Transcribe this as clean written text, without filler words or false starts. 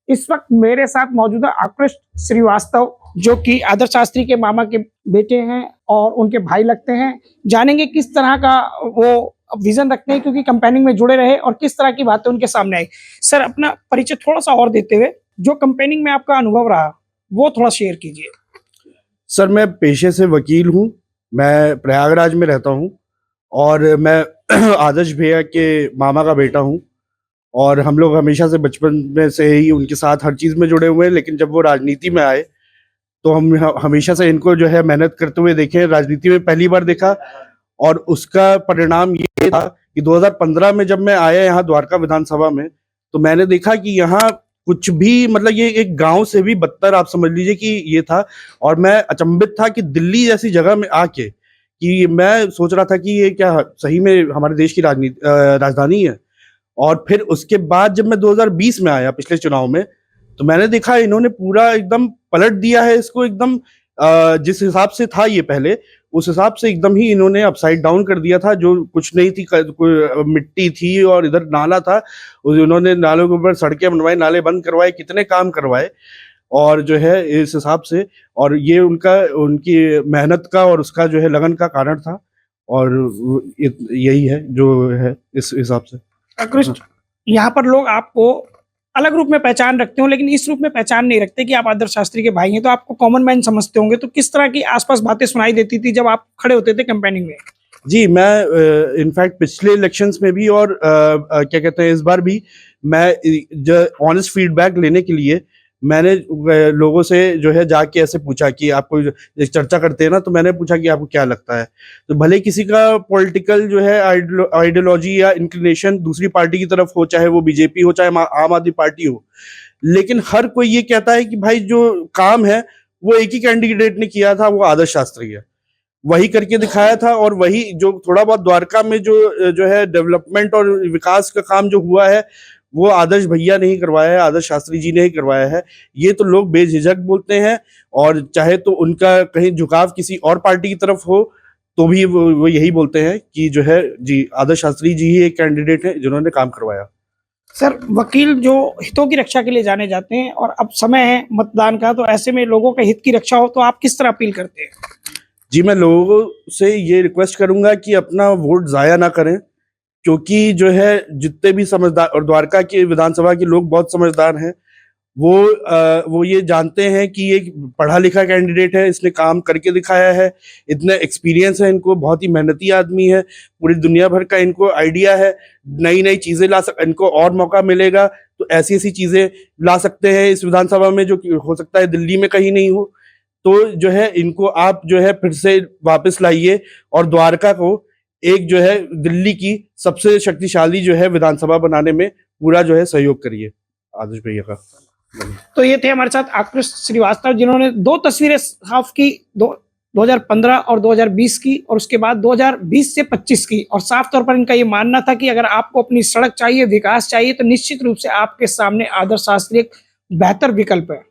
इस वक्त मेरे साथ मौजूद है आकृष्ट श्रीवास्तव, जो कि आदर्श शास्त्री के मामा के बेटे हैं और उनके भाई लगते हैं। जानेंगे किस तरह का वो विजन रखते हैं, क्योंकि कंपेनिंग में जुड़े रहे और किस तरह की बातें उनके सामने आई। सर, अपना परिचय थोड़ा सा और देते हुए, जो कंपेनिंग में आपका अनुभव रहा वो थोड़ा शेयर कीजिए। सर, मैं पेशे से वकील हूँ। मैं प्रयागराज में रहता हूँ और मैं आदर्श भैया के मामा का बेटा हूँ और हम लोग हमेशा से बचपन में से ही उनके साथ हर चीज़ में जुड़े हुए हैं। लेकिन जब वो राजनीति में आए तो हम हमेशा से इनको जो है मेहनत करते हुए देखे। राजनीति में पहली बार देखा और उसका परिणाम ये था कि 2015 में जब मैं आया यहाँ द्वारका विधानसभा में, तो मैंने देखा कि यहाँ कुछ भी, मतलब ये एक गांव से भी बदतर आप समझ लीजिए कि ये था। और मैं अचंभित था कि दिल्ली जैसी जगह में आके, कि मैं सोच रहा था कि ये क्या सही में हमारे देश की राजधानी है। और फिर उसके बाद जब मैं 2020 में आया पिछले चुनाव में, तो मैंने देखा इन्होंने पूरा एकदम पलट दिया है इसको। एकदम जिस हिसाब से था ये पहले, उस हिसाब से एकदम ही इन्होंने अपसाइड डाउन कर दिया था। जो कुछ नहीं थी, मिट्टी थी और इधर नाला था, उन्होंने नालों के ऊपर सड़कें बनवाई, नाले बंद करवाए, कितने काम करवाए। और जो है इस हिसाब से, और ये उनकी मेहनत का और उसका जो है लगन का कारण था। और यही है जो है इस हिसाब से। आकृष्ट, यहाँ पर लोग आपको अलग रूप में पहचान रखते हो, लेकिन इस रूप में पहचान नहीं रखते कि आप आदर्श शास्त्री के भाई हैं, तो आपको कॉमन मैन समझते होंगे। तो किस तरह की आसपास बातें सुनाई देती थी जब आप खड़े होते थे कैंपेनिंग में? जी, मैं इनफैक्ट पिछले इलेक्शंस में भी और क्या कहते हैं, इस बार भी मैं जो ऑनेस्ट फीडबैक लेने के लिए मैंने लोगों से जो है जाके ऐसे पूछा कि आपको एक चर्चा करते हैं ना, तो मैंने पूछा कि आपको क्या लगता है। तो भले किसी का पॉलिटिकल जो है आइडियोलॉजी या इंक्लिनेशन दूसरी पार्टी की तरफ हो, चाहे वो बीजेपी हो चाहे आम आदमी पार्टी हो, लेकिन हर कोई ये कहता है कि भाई जो काम है वो एक ही कैंडिडेट ने किया था, वो आदर्श शास्त्री है, वही करके दिखाया था। और वही जो थोड़ा बहुत द्वारका में जो है डेवलपमेंट और विकास का काम जो हुआ है, वो आदर्श भैया ने ही करवाया है, आदर्श शास्त्री जी ने ही करवाया है। ये तो लोग बेझिझक बोलते हैं। और चाहे तो उनका कहीं झुकाव किसी और पार्टी की तरफ हो, तो भी वो यही बोलते हैं कि जो है जी, आदर्श शास्त्री जी ही एक कैंडिडेट है जिन्होंने काम करवाया। सर, वकील जो हितों की रक्षा के लिए जाने जाते हैं और अब समय है मतदान का, तो ऐसे में लोगों के हित की रक्षा हो तो आप किस तरह अपील करते हैं? जी, मैं लोगों से ये रिक्वेस्ट करूंगा कि अपना वोट जाया ना करें, क्योंकि जो है जितने भी समझदार, और द्वारका की विधानसभा के लोग बहुत समझदार हैं, वो ये जानते हैं कि ये पढ़ा लिखा कैंडिडेट है, इसने काम करके दिखाया है, इतना एक्सपीरियंस है इनको, बहुत ही मेहनती आदमी है, पूरी दुनिया भर का इनको आइडिया है, नई नई चीज़ें इनको और मौका मिलेगा तो ऐसी ऐसी चीज़ें ला सकते हैं इस विधानसभा में, जो हो सकता है दिल्ली में कहीं नहीं हो। तो जो है इनको आप जो है फिर से वापस लाइए और द्वारका को एक जो है दिल्ली की सबसे शक्तिशाली जो है विधानसभा बनाने में पूरा जो है सहयोग करिए आदर्श भैया का। तो ये थे हमारे साथ आकृष्ट श्रीवास्तव, जिन्होंने दो तस्वीरें साफ की, 2015 और 2020 की, और उसके बाद 2020 से 25 की। और साफ तौर पर इनका ये मानना था कि अगर आपको अपनी सड़क चाहिए, विकास चाहिए, तो निश्चित रूप से आपके सामने आदर्श शास्त्री एक बेहतर विकल्प है।